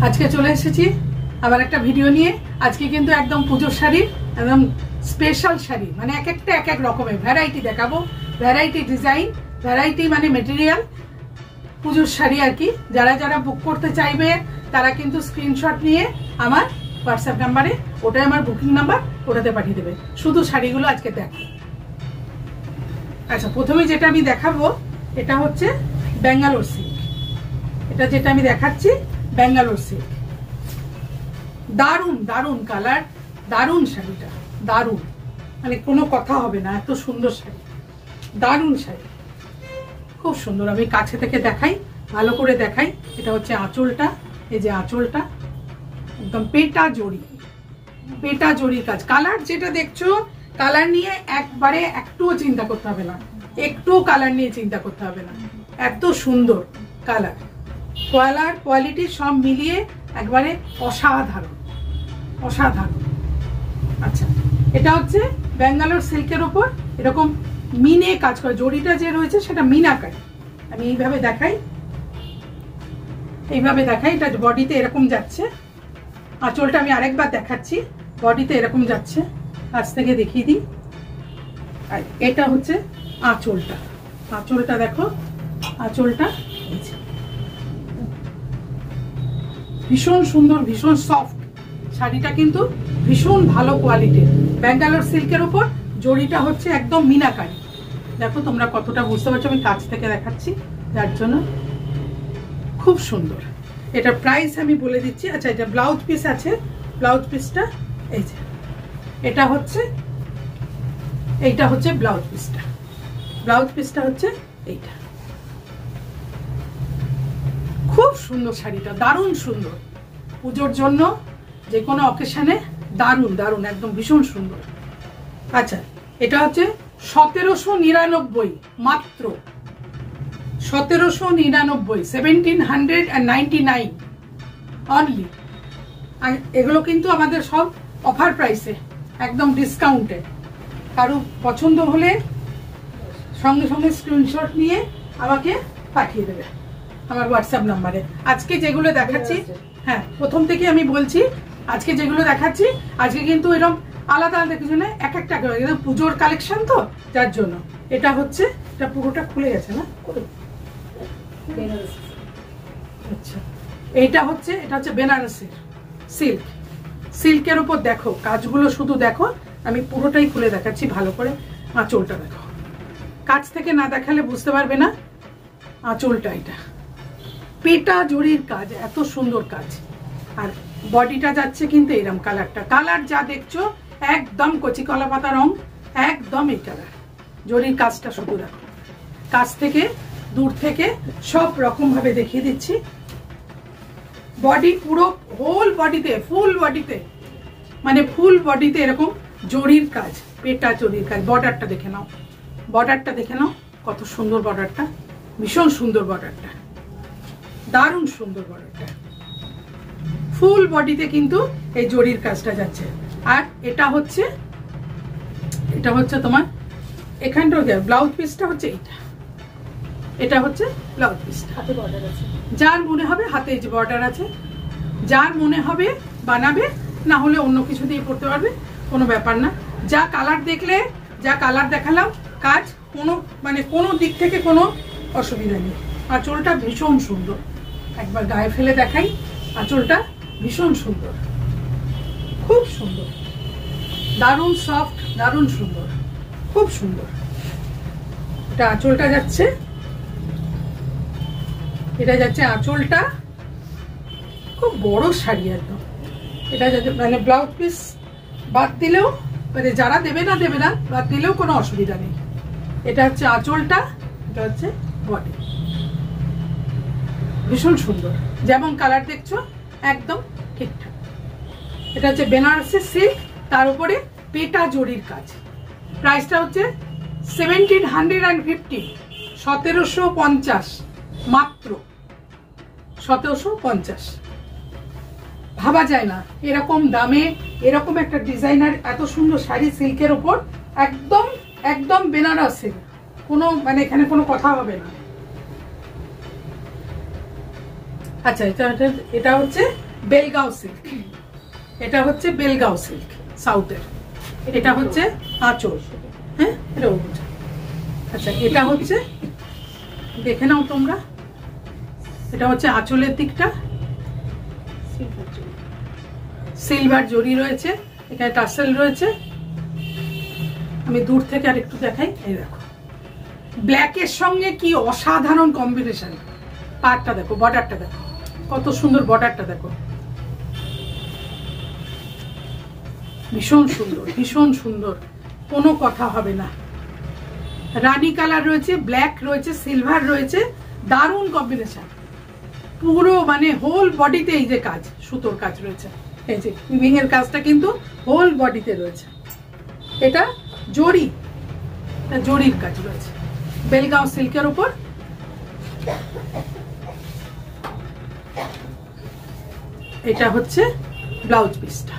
আজকে চলে এসেছি আবার একটা ভিডিও নিয়ে। আজকে কিন্তু একদম পুজোর শাড়ির একদম স্পেশাল শাড়ি, মানে এক একটা এক এক রকমের ভ্যারাইটি দেখাবো, ভ্যারাইটি ডিজাইন, ভ্যারাইটি মানে মেটেরিয়াল, পুজোর শাড়ি আর কি। যারা যারা বুক করতে চাইবে তারা কিন্তু স্ক্রিনশট নিয়ে আমার হোয়াটসঅ্যাপ নাম্বারে, ওটাই আমার বুকিং নাম্বার, ওটাতে পাঠিয়ে দেবে। শুধু শাড়িগুলো আজকে দেখো। আচ্ছা, প্রথমে যেটা আমি দেখাবো এটা হচ্ছে ব্যাঙ্গালোর সিল্ক। এটা যেটা আমি দেখাচ্ছি ব্যাঙ্গালোর সিল্ক। দারুণ দারুণ কালার, দারুণ শাড়িটা, দারুণ, মানে কোনো কথা হবে না, এত সুন্দর শাড়ি, দারুণ শাড়ি, খুব সুন্দর। আমি কাছে থেকে দেখাই, ভালো করে দেখাই। এটা হচ্ছে আঁচলটা, এই যে আঁচলটা একদম পেটা জড়ি, পেটা জড়ির কাজ। কালার যেটা দেখছো, কালার নিয়ে একবারে একটুও চিন্তা করতে হবে না, একটু কালার নিয়ে চিন্তা করতে হবে না, এত সুন্দর কালার, কালার কোয়ালিটি সব মিলিয়ে একবারে অসাধারণ, অসাধারণ। আচ্ছা, এটা হচ্ছে ব্যাঙ্গালোর সিল্কের ওপর এরকম মিনে কাজ করে, জড়িটা যে রয়েছে সেটা মিনাকারি। আমি এইভাবে দেখাই, এইভাবে দেখাই। এটা বডিতে এরকম যাচ্ছে, আঁচলটা আমি আরেকবার দেখাচ্ছি, বডিতে এরকম যাচ্ছে, কাছ থেকে দেখিয়ে দিই। আর এটা হচ্ছে আঁচলটা, আঁচলটা দেখো, আঁচলটা ভীষণ সুন্দর, ভীষণ সফট শাড়িটা, কিন্তু ভীষণ ভালো কোয়ালিটির ব্যাঙ্গালোর সিল্কের উপর। জড়িটা হচ্ছে একদম মিনাকারি। দেখো তোমরা কতটা বুঝতে পারছো, আমি কাছ থেকে দেখাচ্ছি যার জন্য। খুব সুন্দর। এটার প্রাইস আমি বলে দিচ্ছি। আচ্ছা, এটা ব্লাউজ পিস আছে, ব্লাউজ পিসটা এই যে, এটা হচ্ছে, এইটা হচ্ছে ব্লাউজ পিসটা, ব্লাউজ পিসটা হচ্ছে এইটা। খুব সুন্দর শাড়িটা, দারুণ সুন্দর, পুজোর জন্য যে কোনো অকেশনে দারুণ দারুণ, একদম ভীষণ সুন্দর। আচ্ছা, এটা হচ্ছে 1799, মাত্র 1799, 1799 অনলি। আর এগুলো কিন্তু আমাদের সব অফার প্রাইসে, একদম ডিসকাউন্টে। কারো পছন্দ হলে সঙ্গে সঙ্গে স্ক্রিনশট নিয়ে আমাকে পাঠিয়ে দেবে আমার হোয়াটসঅ্যাপ নাম্বারে। আজকে যেগুলো দেখাচ্ছি, হ্যাঁ প্রথম থেকে আমি বলছি, আজকে যেগুলো দেখাচ্ছি আজকে কিন্তু এরকম আলাদা আলাদা কিছু না, এক একটা পুজোর কালেকশন তো, যার জন্য। এটা হচ্ছে, এটা পুরোটা খুলে গেছে না, আচ্ছা এইটা হচ্ছে, এটা হচ্ছে বেনারসি সিল্ক, সিল্কের উপর দেখো কাজগুলো, শুধু দেখো, আমি পুরোটাই খুলে দেখাচ্ছি ভালো করে। আঁচলটা দেখো, কাছ থেকে না দেখালে বুঝতে পারবে না। আঁচলটা এটা পেটা জড়ির কাজ, এত সুন্দর কাজ। আর বডিটা যাচ্ছে কিন্তু এরকম কালারটা, কালার যা দেখছো একদম কচি কলা পাতা রং, একদম এই কালার। জড়ির কাজটা শুধু দেখো, কাছ থেকে দূর থেকে সব রকম ভাবে দেখিয়ে দিচ্ছি। বডি পুরো হোল বডিতে, ফুল বডিতে, মানে ফুল বডিতে এরকম জড়ির কাজ, পেটা জড়ির কাজ। বর্ডারটা দেখে নাও, বর্ডারটা দেখে নাও, কত সুন্দর বর্ডারটা, ভীষণ সুন্দর বর্ডারটা, দারুণ সুন্দর বর্ডারটা। ফুল বডিতে কিন্তু এই জড়ির কাজটা যাচ্ছে। আর এটা হচ্ছে, এটা হচ্ছে তোমার এখানটা ব্লাউজ পিসটা হচ্ছে এইটা, এটা হচ্ছে ব্লাউজ পিসটা। হাতে বর্ডার আছে, যার মনে হবে হাতে যে বর্ডার আছে, যার মনে হবে বানাবে, না হলে অন্য কিছু দিয়ে করতে পারবে, কোনো ব্যাপার না। যা কালার দেখলে, যা কালার দেখালাম, কাজ কোনো মানে কোনো দিক থেকে কোনো অসুবিধা নেই। আঁচলটা ভীষণ সুন্দর, একবার গায়ে ফেলে দেখাই। আঁচলটা ভীষণ সুন্দর, খুব সুন্দর, দারুণ সফট, দারুণ সুন্দর, খুব সুন্দর। এটা আঁচলটা যাচ্ছে, এটা যাচ্ছে আঁচলটা, খুব বড় শাড়ি একদম। এটা যাচ্ছে মানে ব্লাউজ পিস বাদ দিলেও, মানে যারা দেবে না দেবে না, বাদ দিলেও কোনো অসুবিধা নেই। এটা হচ্ছে আঁচলটা, এটা হচ্ছে বডি, ভীষণ সুন্দর, যেমন কালার দেখছো একদম ঠিকঠাক। এটা হচ্ছে বেনারসি সিল্ক, তার উপরে পেটা জড়ির কাজ। প্রাইসটা হচ্ছে 1750, 1750, মাত্র 1750। ভাবা যায় না এরকম দামে, এরকম একটা ডিজাইনার, এত সুন্দর শাড়ি সিল্কের উপর, একদম একদম বেনারসি, কোনো মানে এখানে কোনো কথা হবে না। আচ্ছা, এটা হচ্ছে বেলগাঁও সিল্ক, এটা হচ্ছে বেলগাঁও সিল্ক সাউথের। এটা হচ্ছে আঁচল, হ্যাঁ এটা আচ্ছা এটা হচ্ছে দেখে নাও তোমরা, এটা হচ্ছে আঁচলের দিকটা, সিলভার জরি রয়েছে, এখানে টাসেল রয়েছে। আমি দূর থেকে আর একটু দেখাই, এই দেখো ব্ল্যাকের সঙ্গে কি অসাধারণ কম্বিনেশন। পাড়টা দেখো, বর্ডারটা দেখো, কত সুন্দর বর্ডারটা দেখো, ভীষণ সুন্দর, ভীষণ সুন্দর, কোনো কথা হবে না। রানী কালার রয়েছে, ব্ল্যাক রয়েছে, সিলভার রয়েছে, দারুণ কম্বিনেশন। পুরো মানে হোল বডিতে এই যে কাজ, সুতোর কাজ রয়েছে, এই যে উইভিং এর কাজটা কিন্তু হোল বডিতে রয়েছে। এটা জরি, জরির কাজ রয়েছে বেলগাঁও সিল্কের উপর। এটা হচ্ছে ব্লাউজ পিসটা,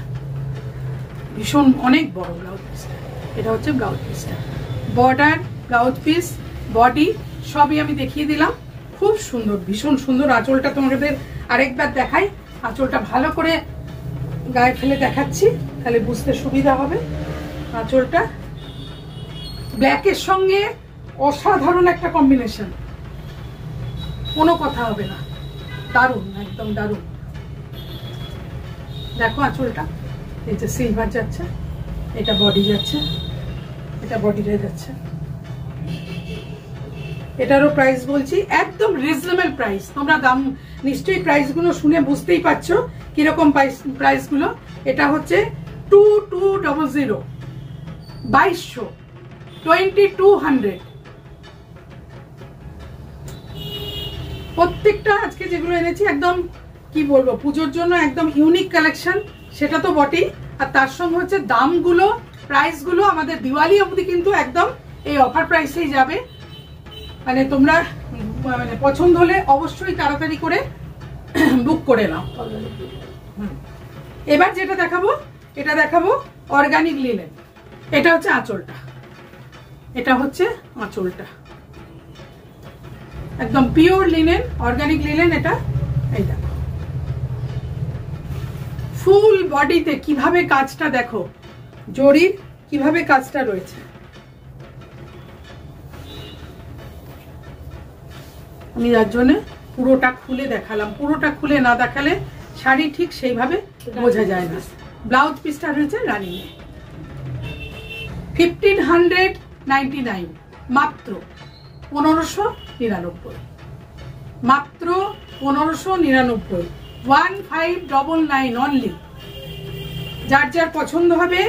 ভীষণ অনেক বড় ব্লাউজ পিসটা। এটা হচ্ছে ব্লাউজ পিসটা, বর্ডার, ব্লাউজ পিস, বডি সবই আমি দেখিয়ে দিলাম। খুব সুন্দর, ভীষণ সুন্দর। আঁচলটা তোমাদের আরেকবার দেখাই, আঁচলটা ভালো করে গায়ে ফেলে দেখাচ্ছি, তাহলে বুঝতে সুবিধা হবে। আঁচলটা ব্ল্যাকের সঙ্গে অসাধারণ একটা কম্বিনেশন, কোনো কথা হবে না, দারুণ, একদম দারুণ। দেখো আঁচলটা, এই যে সিলভার যাচ্ছে, এটা বডি যাচ্ছে, এটা বডিটা যাচ্ছে। এটারও প্রাইস বলছি একদম রিজনেবল প্রাইস। তোমরা দাম নিশ্চয়ই প্রাইসগুলো শুনে বুঝতেই পারছো কিরকম প্রাইসগুলো। এটা হচ্ছে 2200, 2200, 2200। প্রত্যেকটা আজকে যেগুলো এনেছি একদম কি বলবো, পুজোর জন্য একদম ইউনিক কালেকশন, সেটা তো বটেই। আর তার সঙ্গে হচ্ছে দামগুলো, প্রাইসগুলো আমাদের দিওয়ালি অবধি কিন্তু একদম এই অফার প্রাইসেই যাবে। মানে তোমরা মানে পছন্দ হলে অবশ্যই তাড়াতাড়ি করে বুক করে নাও। এবার যেটা দেখাবো, এটা দেখাবো অর্গানিক লিনেন। এটা হচ্ছে আঁচলটা, এটা হচ্ছে আঁচলটা, একদম পিওর লিনেন, অর্গানিক লিনেন। এটা এই দেখো ফুল বডিতে কিভাবে কাজটা দেখো, জরির কিভাবে কাজটা রয়েছে। আমি যার জন্য পুরোটা খুলে দেখালাম, পুরোটা খুলে না দেখালে শাড়ি ঠিক সেইভাবে বোঝা যায় না। ব্লাউজ পিসটা রয়েছে রানিংয়ে, 1599, মাত্র 1599, মাত্র 1599, 1599 অনলি। যার যার পছন্দ হবে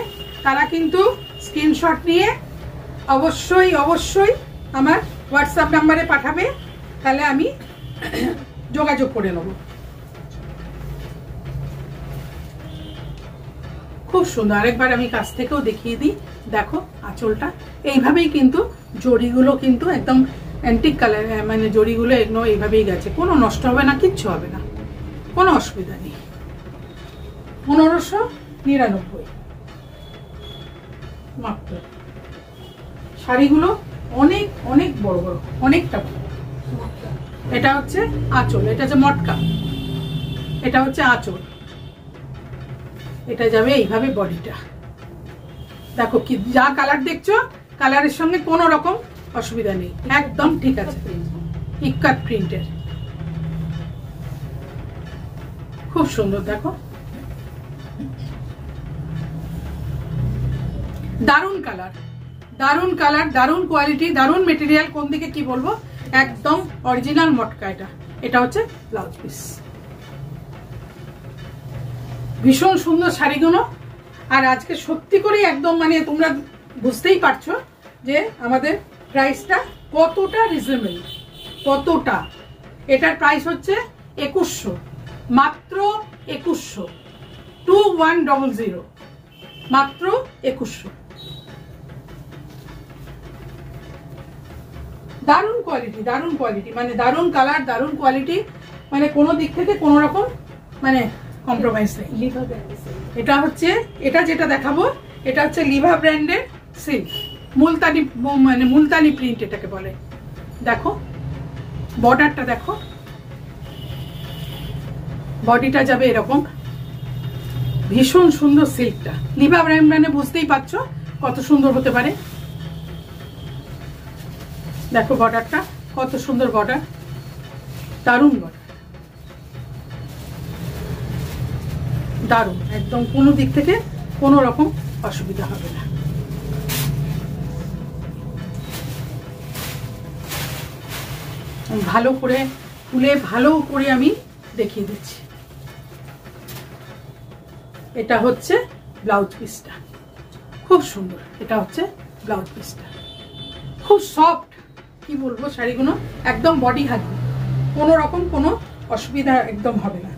তারা কিন্তু স্ক্রিনশট নিয়ে অবশ্যই অবশ্যই আমার হোয়াটসঅ্যাপ নাম্বারে পাঠাবে, তাহলে আমি যোগাযোগ করে নেব। খুব সুন্দর, আরেকবার আমি কাছ থেকেও দেখিয়ে দিই। দেখো আঁচলটা এইভাবেই কিন্তু, জরিগুলো কিন্তু একদম অ্যান্টিক কালার, মানে জরিগুলো এগুলো এইভাবেই গেছে, কোনো নষ্ট হবে না, কিচ্ছু হবে না, কোনো অসুবিধা নেই। 1599 মাত্র। শাড়িগুলো অনেক অনেক বড় বড়, অনেকটা বড়। এটা হচ্ছে আঁচল, এটা হচ্ছে মটকা, এটা হচ্ছে আঁচল, এটা যাবে এইভাবে বডিটা। দেখো কি যা কালার দেখছো, কালারের সঙ্গে কোনো রকম অসুবিধা নেই, একদম ঠিক আছে। ইক্কাত প্রিন্টের, খুব সুন্দর। দেখো দারুন কালার, দারুন কালার, দারুন কোয়ালিটি, দারুন মেটেরিয়াল, কোন দিকে কি বলবো, একদম অরিজিনাল মটকা। এটা এটা হচ্ছে ব্লাউজ পিস, ভীষণ সুন্দর শাড়িগুলো। আর আজকে সত্যি করে একদম মানে তোমরা বুঝতেই পারছো যে আমাদের প্রাইসটা কতটা রিজনেবল, কতটা। এটার প্রাইস হচ্ছে 2100, মাত্র 2100, 2100, মাত্র 2100। দারুণ কোয়ালিটি, দারুণ কোয়ালিটি, মানে দারুণ কালার, দারুণ কোয়ালিটি, মানে কোনো দিক থেকে কোনো রকম মানে কম্প্রোমাইজ নেই। এটা হচ্ছে, এটা যেটা দেখাবো এটা হচ্ছে লিভা ব্র্যান্ডের সিল্ক, মুলতানি, মানে মুলতানি প্রিন্ট এটাকে বলে। দেখো বর্ডারটা দেখো, বডিটা যাবে এরকম, ভীষণ সুন্দর সিল্কটা। লিভা ব্র্যান্ড মানে বুঝতেই পারছো কত সুন্দর হতে পারে। দেখো বর্ডারটা কত সুন্দর বর্ডার, দারুণ বর্ডার, দারুণ, একদম কোনো দিক থেকে কোনো রকম অসুবিধা হবে না। ভালো করে খুলে ভালো করে আমি দেখিয়ে দিচ্ছি। এটা হচ্ছে ব্লাউজ পিসটা, খুব সুন্দর। এটা হচ্ছে ব্লাউজ পিসটা, খুব সফট, কি বলবো, শাড়িগুলো একদম বডি হাগি, কোনো রকম কোনো অসুবিধা একদম হবে না।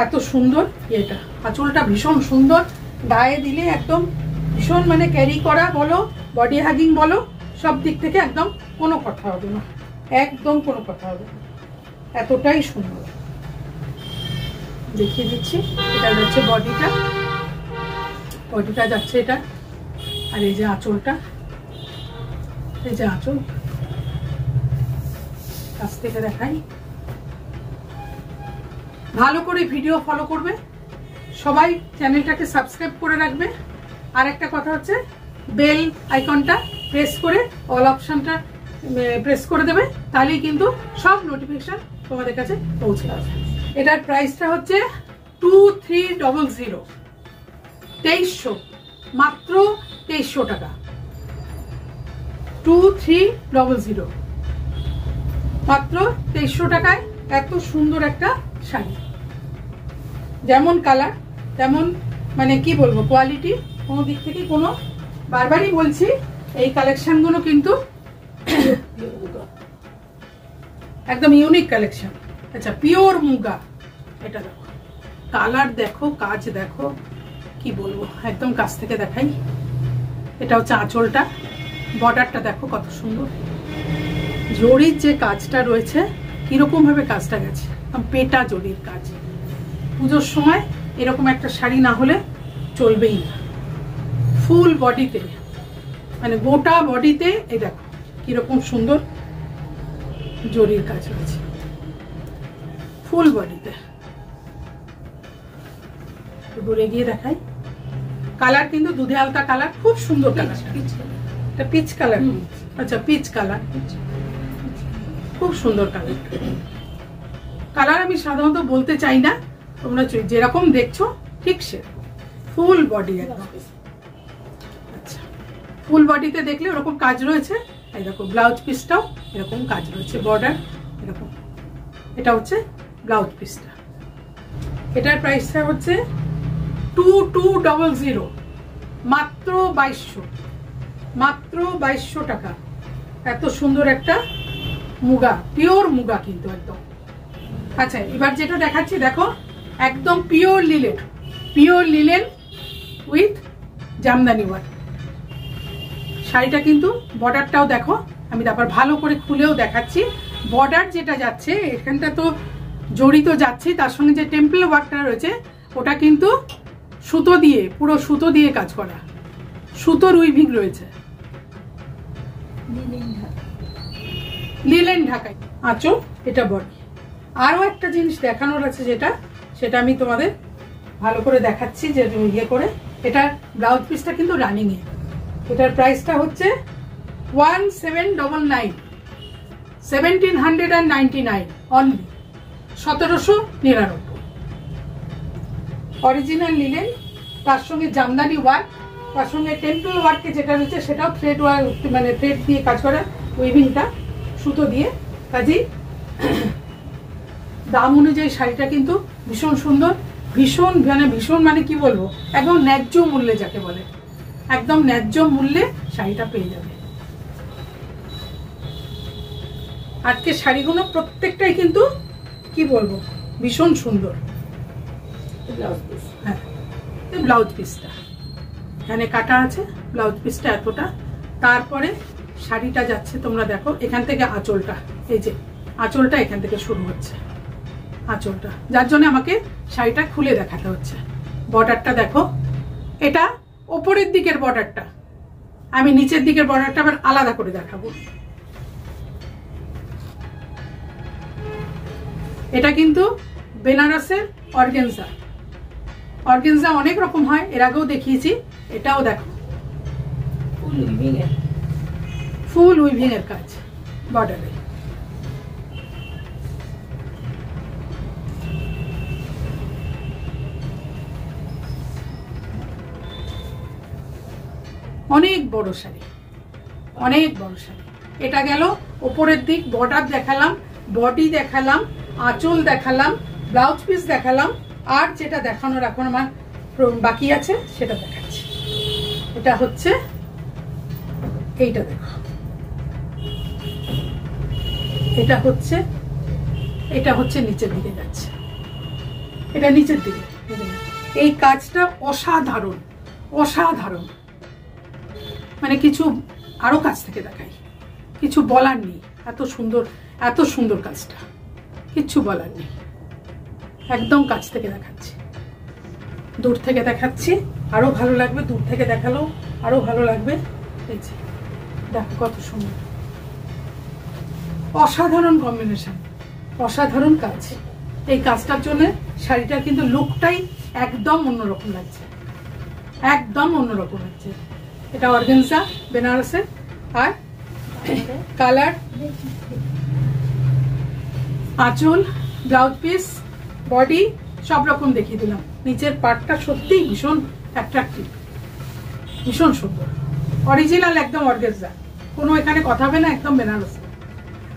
এত সুন্দর এটা, আঁচলটা ভীষণ সুন্দর, গায়ে দিলে একদম ভীষণ মানে ক্যারি করা বলো, বডি হাগিং বলো, সব দিক থেকে একদম কোনো কথা হবে না, একদম কোনো কথা হবে না, এতটাই সুন্দর। দেখিয়ে দিচ্ছি, এটা যাচ্ছে বডিটা, বডিটা যাচ্ছে এটা, আর এই যে আঁচলটা, এই যে আঁচল, কাছ থেকে দেখাই। ভালো করে ভিডিও ফলো করবে সবাই, চ্যানেলটাকে সাবস্ক্রাইব করে রাখবে। আর একটা কথা হচ্ছে বেল আইকনটা প্রেস করে অল অপশনটা প্রেস করে দেবে, তাহলেই কিন্তু সব নোটিফিকেশন তোমাদের কাছে পৌঁছে যাবে। এটার প্রাইসটা হচ্ছে 2300, 2300, মাত্র 2300 টাকা, 2300, মাত্র 2300 টাকায় এত সুন্দর একটা শাড়ি। যেমন কালার তেমন মানে কি বলবো কোয়ালিটি, কোনো দিক থেকে কোনো, বারবারই বলছি এই কালেকশনগুলো কিন্তু একদম ইউনিক কালেকশন। আচ্ছা, পিওর মুগা, এটা দেখো কালার দেখো, কাজ দেখো, কি বলবো, একদম কাছ থেকে দেখাই। এটা হচ্ছে আঁচলটা, বর্ডারটা দেখো কত সুন্দর, জরির যে কাজটা রয়েছে কিরকম ভাবে কাজটা গেছে, পেটা জরির কাজ। পুজোর সময় এরকম একটা শাড়ি না হলে চলবেই না। ফুল বডিতে মানে গোটা বডিতে এই দেখো কিরকম সুন্দর জরির কাজ রয়েছে, ফুল বডিতে। দূরে গিয়ে দেখাই, কালার কিন্তু দুধে আলতা কালার, খুব সুন্দর কালার, এটা পিচ কালার। আচ্ছা, পিচ কালার, খুব সুন্দর কালার। কালার আমি সাধারণত বলতে চাই না, তোমরা যেরকম দেখছো ঠিক সে ফুল বডি একদম। আচ্ছা, ফুল বডিতে দেখলে ওরকম কাজ রয়েছে। এই দেখো ব্লাউজ পিসটাও এরকম কাজ রয়েছে, বর্ডার এরকম। এটা হচ্ছে ব্লাউজ পিসটা। এটার প্রাইসটা হচ্ছে 2200, মাত্র 2200, মাত্র 2200 টাকা। এত সুন্দর একটা মুগা, পিওর মুগা কিন্তু একদম। আচ্ছা, এবার যেটা দেখাচ্ছি দেখো, একদম pure linen, pure linen with Jamdani work. শাড়িটা কিন্তু বর্ডারটাও দেখো, আমি তারপর ভালো করে খুলেও দেখাচ্ছি। বর্ডার যেটা যাচ্ছে এখানটা তো জড়ি তো যাচ্ছে, তার সঙ্গে যে টেম্পল ওয়ার্কটা রয়েছে ওটা কিন্তু সুতো দিয়ে, পুরো সুতো দিয়ে কাজ করা, সুতোর উইভিং রয়েছে, লিলেন ঢাকাই আঁচল, এটা বডি। আরো একটা জিনিস দেখানোর আছে সেটা আমি তোমাদের ভালো করে দেখাচ্ছি, যে ইয়ে করে। এটা ব্লাউজ পিসটা কিন্তু রানিং এ। এটার প্রাইসটা হচ্ছে 1799, 1799 অনলি, 1799। অরিজিনাল লিলেন, তার সঙ্গে জামদানি ওয়ার্ক, তার সঙ্গে টেম্পল ওয়ার্কে যেটা রয়েছে সেটাও থ্রেড ওয়ার্ক, মানে থ্রেড দিয়ে কাজ করা, উইভিংটা সুতো দিয়ে। কাজেই দাম অনুযায়ী শাড়িটা কিন্তু ভীষণ সুন্দর, ভীষণ মানে কি বলবো, একদম ন্যায্য মূল্যে, যাকে বলে একদম ন্যায্য মূল্যে শাড়িটা পেয়ে যাবে। আজকে শাড়িগুলো প্রত্যেকটাই কিন্তু কি বলবো ভীষণ সুন্দর। হ্যাঁ, এই ব্লাউজ পিসটা এখানে কাটা আছে, ব্লাউজ পিসটা এতটা। তারপরে শাড়িটা যাচ্ছে, তোমরা দেখো এখান থেকে আঁচলটা, এই যে আঁচলটা এখান থেকে শুরু হচ্ছে, আঁচলটা, যার জন্য আমাকে শাড়িটা খুলে দেখাতে হচ্ছে। বর্ডারটা দেখো, এটা ওপরের দিকের বর্ডারটা, আমি নিচের দিকের বর্ডারটা আবার আলাদা করে দেখাবো। এটা কিন্তু বেনারসের অর্গেনজা। অর্গেনজা অনেক রকম হয়, এর আগেও দেখিয়েছি। এটাও দেখো ফুল উইভিং এর কাজ বর্ডারে। অনেক বড় শাড়ি, অনেক বড় শাড়ি। এটা গেল ওপরের দিক, বর্ডার দেখালাম, বডি দেখালাম, আঁচল দেখালাম, ব্লাউজ পিস দেখালাম, আর যেটা দেখানোর এখন আমার বাকি আছে সেটা দেখাচ্ছি। এটা হচ্ছে এইটা দেখো, এটা হচ্ছে নিচের দিকে যাচ্ছে, এটা নিচের দিকে। এই কাজটা অসাধারণ, অসাধারণ, মানে কিছু আরো কাছ থেকে দেখাই, কিছু বলার নেই। এত সুন্দর, এত সুন্দর কাজটা, কিচ্ছু বলার নেই। একদম কাছ থেকে দেখাচ্ছি, দূর থেকে দেখাচ্ছি, আরো ভালো লাগবে। দূর থেকে দেখালেও আরো ভালো লাগবে। এই যে দেখো কত সুন্দর, অসাধারণ কম্বিনেশন, অসাধারণ কাজ। এই কাজটার জন্য শাড়িটার কিন্তু লুকটাই একদম অন্যরকম লাগছে, একদম অন্যরকম লাগছে। এটা অর্গানজা বেনারসের, আর কালার, আঁচল, ব্লাউজ পিস, বডি সব রকম দেখিয়ে দিলাম। নিচের পার্টটা সত্যিই ভীষণ অ্যাট্রাকটিভ, ভীষণ সুন্দর, অরিজিনাল একদম অর্গানজা, কোনো এখানে কথা হবে না, একদম বেনারসি।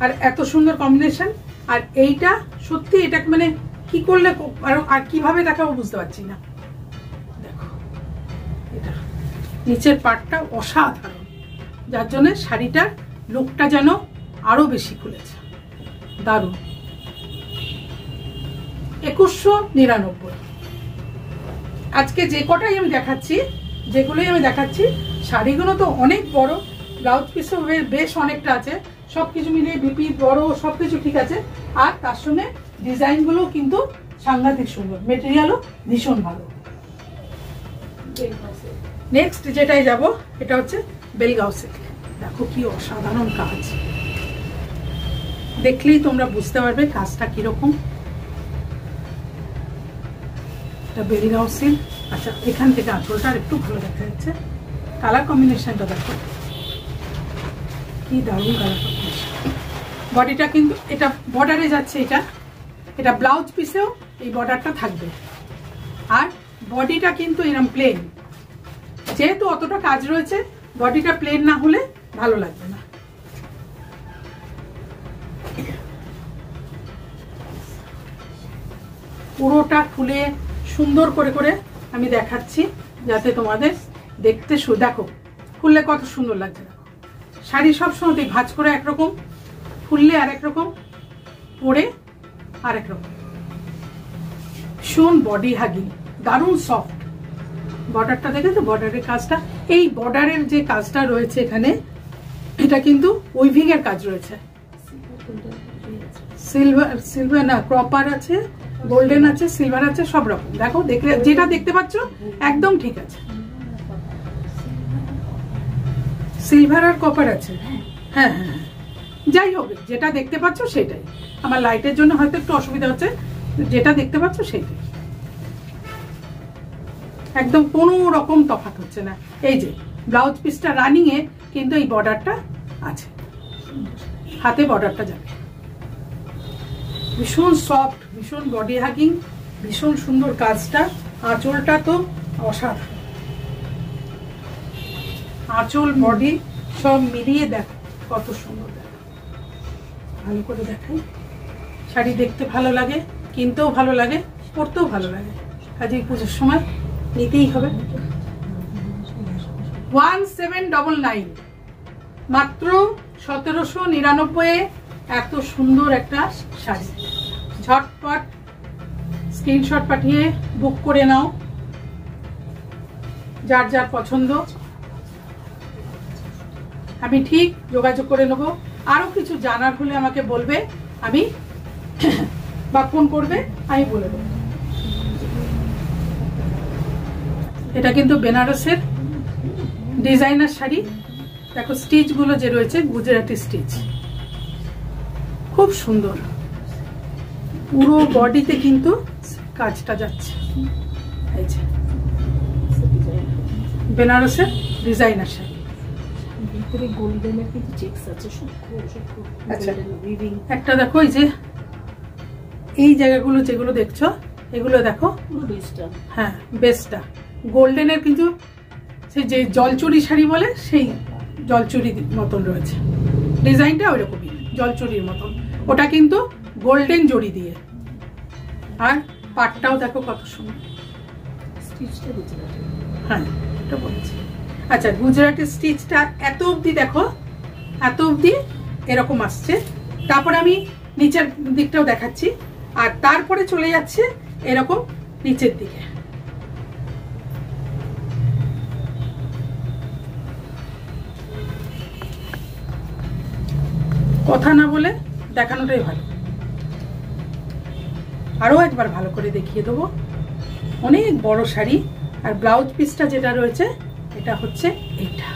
আর এত সুন্দর কম্বিনেশন। আর এইটা সত্যি, এটা মানে কি করলে আর কিভাবে দেখাবো বুঝতে পারছি না। দেখো এটা নিচের পার্টটা অসাধারণ, যার জন্য শাড়িটার লুকটা যেন আরো বেশি খুলেছে, দারুণ। 2199। আজকে যে কটাই আমি দেখাচ্ছি, যেগুলোই আমি দেখাচ্ছি, শাড়িগুলো তো অনেক বড়, ব্লাউজ পিসও বেশ অনেকটা আছে, সবকিছু মিলিয়ে বিপি বড়, সবকিছু ঠিক আছে। আর তার সঙ্গে ডিজাইনগুলো কিন্তু সাংঘাতিক সুন্দর, মেটেরিয়ালও ভীষণ ভালো। নেক্সট যেটাই যাব, এটা হচ্ছে বেলগাঁও সিল্ক। দেখো কি অসাধারণ কাজ, দেখলেই তোমরা বুঝতে পারবে কাজটা কিরকম। এটা বেলগাঁও সিল্ক। আচ্ছা, এখান থেকে আঁচলটা একটু ভালো দেখা যাচ্ছে, কালার কম্বিনেশনটা দেখো কি দারুণ কালার কম্বিনেশন। বডিটা কিন্তু এটা বর্ডারে যাচ্ছে, এটা ব্লাউজ পিসেও এই বর্ডারটা থাকবে। আর বডিটা কিন্তু এরকম প্লেন, যেহেতু অতটা কাজ রয়েছে, বডিটা প্লেন না হলে ভালো লাগবে না। পুরোটা খুলে সুন্দর করে করে আমি দেখাচ্ছি, যাতে তোমাদের দেখতে দেখো খুললে কত সুন্দর লাগছে। দেখো শাড়ি সবসময় ভাঁজ করে একরকম, খুললে আরেক রকম, পরে আরেক রকম। ভীষণ বডি হাগিং, দারুণ সফট। বর্ডারটা দেখেছো, বর্ডারের কাজটা, এই বর্ডারের যে কাজটা রয়েছে এখানে, এটা কিন্তু উইভিং এর কাজ রয়েছে। সিলভার না, ক্রপার আছে, গোল্ডেন আছে, সিলভার আছে, সব রকম। দেখো দেখলে যেটা দেখতে পাচ্ছ একদম ঠিক আছে, সিলভার আর কপার আছে। হ্যাঁ হ্যাঁ, যাই হোক যেটা দেখতে পাচ্ছ সেটাই। আমার লাইটের জন্য হয়তো একটু অসুবিধা হচ্ছে, যেটা দেখতে পাচ্ছ সেটাই, একদম কোনো রকম তফাৎ হচ্ছে না। এই যে ব্লাউজ পিসটা রানিং এ, কিন্তু এই বর্ডারটা আছে, হাতে বর্ডারটা যাবে। ভীষণ সফট, ভীষণ বডি হাগিং, ভীষণ সুন্দর কাজটা। আঁচলটা তো অসাধারণ, আঁচল বডি সব মিলিয়ে দেখো কত সুন্দর। দেখো ভালো করে দেখাই, শাড়ি দেখতে ভালো লাগে, কিনতেও ভালো লাগে, পরতেও ভালো লাগে, কাজে পুজোর সময় নিতেই হবে। 1799, মাত্র 1799 এত সুন্দর একটা শাড়ি। ঝটপট স্ক্রিনশট পাঠিয়ে বুক করে নাও, যার যার পছন্দ। আমি ঠিক যোগাযোগ করে নেবো। আরো কিছু জানার হলে আমাকে বলবে, আমি বা ফোন করবে, আমি বলে দেবো। এটা কিন্তু বেনারসের ডিজাইনার শাড়ি। দেখো স্টিচ গুলো যে রয়েছে, গুজরাটি স্টিচ, খুব সুন্দর। পুরো বডিতে কিন্তু কাজটা যাচ্ছে। এই যে বেনারসের ডিজাইনার শাড়ি, ভিতরে গোল্ডেনের কিন্তু চেকস আছে, আচ্ছা একটা দেখো এই যে এই জায়গাগুলো যেগুলো দেখছো এগুলো দেখো পুরো বেস্টটা, হ্যাঁ বেস্টটা গোল্ডেনের কিন্তু সেই যে জলচুরি শাড়ি বলে সেই জলচুরি মতন রয়েছে, ডিজাইনটা ওইরকমই জলচুরির মতন, ওটা কিন্তু গোল্ডেন জড়ি দিয়ে। আর পাটটাও দেখো কত সুন্দর, স্টিচটা গুজরাটি, হ্যাঁ এটা বলছি। আচ্ছা গুজরাটি স্টিচটা এত অবধি দেখো, এত অবধি এরকম আসছে, তারপরে আমি নিচের দিকটাও দেখাচ্ছি, আর তারপরে চলে যাচ্ছে এরকম নিচের দিকে। কথা না বলে দেখানোটাই ভালো, আরো একবার ভালো করে দেখিয়ে দেবো। অনেক বড় শাড়ি, আর ব্লাউজ পিসটা যেটা রয়েছে এটা হচ্ছে এইটা,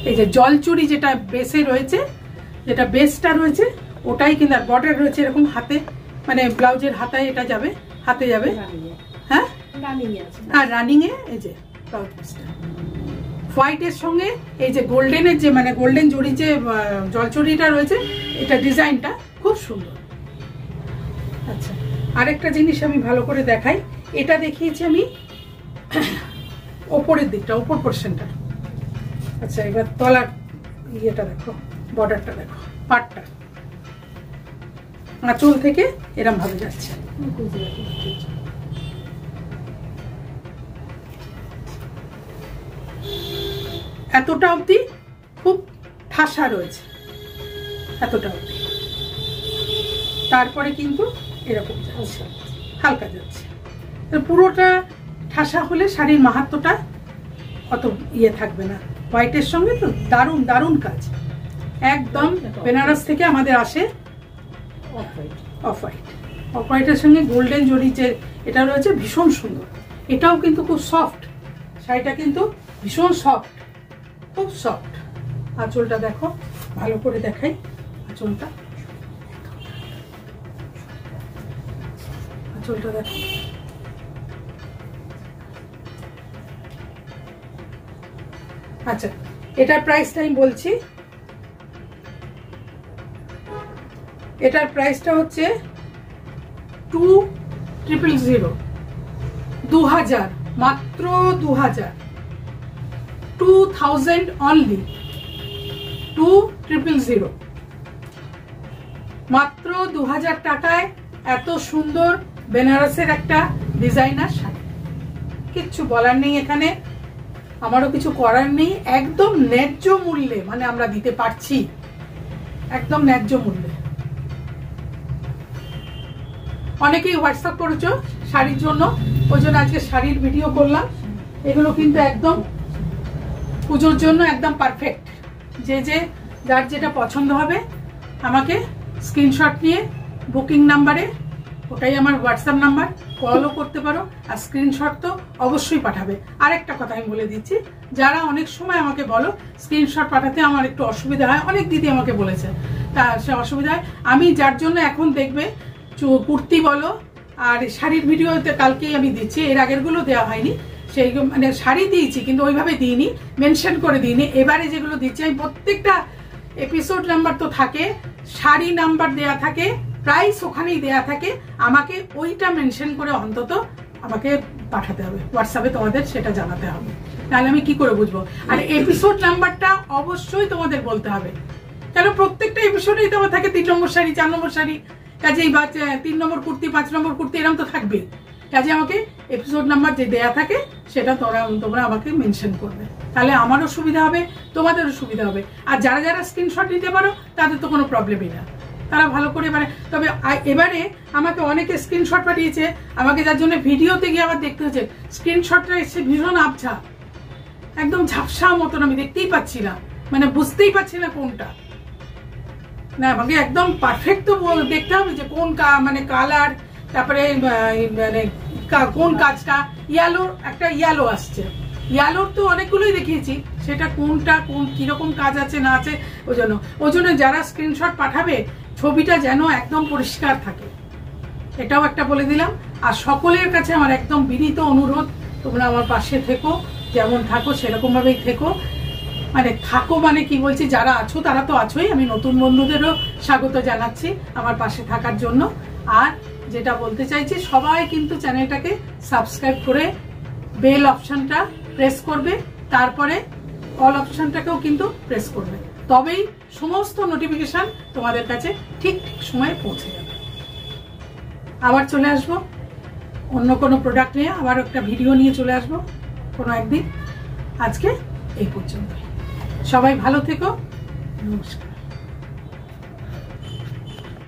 এই যে জলচুরি যেটা বেসে রয়েছে, যেটা বেসটা রয়েছে ওটাই কিন্তু, আর বর্ডার রয়েছে এরকম হাতে, মানে ব্লাউজের হাতায় এটা যাবে, হাতে যাবে, হ্যাঁ আর রানিং এ এই যে ব্লাউজ পিসটা হোয়াইটের সঙ্গে এই যে গোল্ডেনের যে মানে গোল্ডেন জড়ি যে জলচুরিটা রয়েছে, এটা ডিজাইনটা খুব সুন্দর। আচ্ছা আরেকটা জিনিস আমি ভালো করে দেখাই, এটা দেখিয়েছি আমি ওপরের দিকটা, ওপর পোর্শনটা। আচ্ছা এবার তলার ইয়েটা দেখো, বর্ডারটা দেখো, পাটটা আঁচল থেকে এরম ভাবে যাচ্ছে, এতটা অবধি খুব ঠাসা রয়েছে, এতটা অবধি, তারপরে কিন্তু এরকম যাচ্ছে, হালকা যাচ্ছে। পুরোটা ঠাসা হলে শাড়ির মাহাত্ম্যটা অত ইয়ে থাকবে না। হোয়াইটের সঙ্গে তো দারুণ দারুণ কাজ, একদম বেনারস থেকে আমাদের আসে অফ হোয়াইট, অফ হোয়াইটের সঙ্গে গোল্ডেন জড়ি যে এটা রয়েছে ভীষণ সুন্দর, এটাও কিন্তু খুব সফট, শাড়িটা কিন্তু ভীষণ সফট, খুব সফট। আঁচলটা দেখো, ভালো করে দেখাই আঁচলটা, আঁচলটা দেখো, আচ্ছা এটার প্রাইসটা আমি বলছি, এটার প্রাইসটা হচ্ছে 2000, 2000, মাত্র 2000, 2000 অনলি, 2000, মাত্র 2000 টাকায় এত সুন্দর বেনারসের একটা ডিজাইনার শাড়ি। কিচ্ছু বলার নেই এখানে, আমারও কিছু করার নেই, একদম ন্যায্য মূল্যে মানে আমরা দিতে পারছি, একদম ন্যায্য মূল্যে। অনেকেই হোয়াটসঅ্যাপ করেছো শাড়ির জন্য, ওই জন্য আজকে শাড়ির ভিডিও করলাম। এগুলো কিন্তু একদম পুজোর জন্য একদম পারফেক্ট। যে যে যার যেটা পছন্দ হবে আমাকে স্ক্রিনশট নিয়ে বুকিং নাম্বারে, ওটাই আমার হোয়াটসঅ্যাপ নাম্বার, কলও করতে পারো, আর স্ক্রিনশট তো অবশ্যই পাঠাবে। আরেকটা কথা আমি বলে দিচ্ছি, যারা অনেক সময় আমাকে বলো স্ক্রিনশট পাঠাতে আমার একটু অসুবিধা হয়, অনেক দিদি আমাকে বলেছে, তা সে অসুবিধা হয়, আমি যার জন্য এখন দেখবে কুর্তি বলো আর শাড়ির ভিডিওতে কালকেই আমি দিচ্ছি, এর আগেরগুলো দেওয়া হয়নি, সেই মানে শাড়ি দিয়েছি কিন্তু ওইভাবে দিইনি, মেনশন করে দিইনি। এবারে যেগুলো দিচ্ছি আমি প্রত্যেকটা এপিসোড নাম্বার তো থাকে, শাড়ি নাম্বার দেয়া থাকে, প্রাইস ওখানেই দেয়া থাকে, আমাকে ওইটা মেনশন করে অন্তত আমাকে পাঠাতে হবে হোয়াটসঅ্যাপে, তোমাদের সেটা জানাতে হবে, তাহলে আমি কি করে বুঝবো। আর এপিসোড নাম্বারটা অবশ্যই তোমাদের বলতে হবে, কেন প্রত্যেকটা এপিসোডেই তোমার থাকে 3 নম্বর শাড়ি, 4 নম্বর শাড়ি, কাজেই বা 3 নম্বর কুর্তি, 5 নম্বর কুর্তি, এরকম তো থাকবে। কাজে আমাকে এপিসোড নাম্বার যে দেয়া থাকে সেটা তোমরা আমাকে মেনশন করবে, তাহলে আমারও সুবিধা হবে, তোমাদেরও সুবিধা হবে। আর যারা যারা স্ক্রিনশট নিতে পারো তাদের তো কোনো প্রবলেমই না, তারা ভালো করে মানে। তবে এবারে আমাকে অনেকে স্ক্রিনশট পাঠিয়েছে, আমাকে যার জন্য ভিডিওতে গিয়ে আবার দেখতে হচ্ছে, স্ক্রিনশটটা এসে ভীষণ আবছা, একদম ঝাপসা মতন, আমি দেখতেই পাচ্ছি না, মানে বুঝতেই পারছি না কোনটা না, আমাকে একদম পারফেক্ট তো দেখতে হবে যে কোন মানে কালার, তারপরে মানে কোন কাজটা, ইয়েলো একটা ইয়েলো আসছে, ইয়েলোর তো অনেকগুলোই দেখিয়েছি, সেটা কোনটা কোন কিরকম কাজ আছে না আছে, ওই জন্য যারা স্ক্রিনশট পাঠাবে ছবিটা যেন একদম পরিষ্কার থাকে, এটাও একটা বলে দিলাম। আর সকলের কাছে আমার একদম বিনীত অনুরোধ, তোমরা আমার পাশে থেকো, যেমন থাকো সেরকমভাবেই থেকো। মানে থাকো মানে কি বলছি, যারা আছো তারা তো আছোই, আমি নতুন বন্ধুদেরও স্বাগত জানাচ্ছি আমার পাশে থাকার জন্য। আর যেটা বলতে চাইছি, সবাই কিন্তু চ্যানেলটাকে সাবস্ক্রাইব করে বেল অপশনটা প্রেস করবে, তারপরে অল অপশনটাকেও কিন্তু প্রেস করবে, তবেই সমস্ত নোটিফিকেশন তোমাদের কাছে ঠিক ঠিক সময়ে পৌঁছে যাবে। আবার চলে আসবো অন্য কোনো প্রোডাক্ট নিয়ে, আবার একটা ভিডিও নিয়ে চলে আসবো কোনো একদিন। আজকে এই পর্যন্ত, সবাই ভালো থেকো, নমস্কার।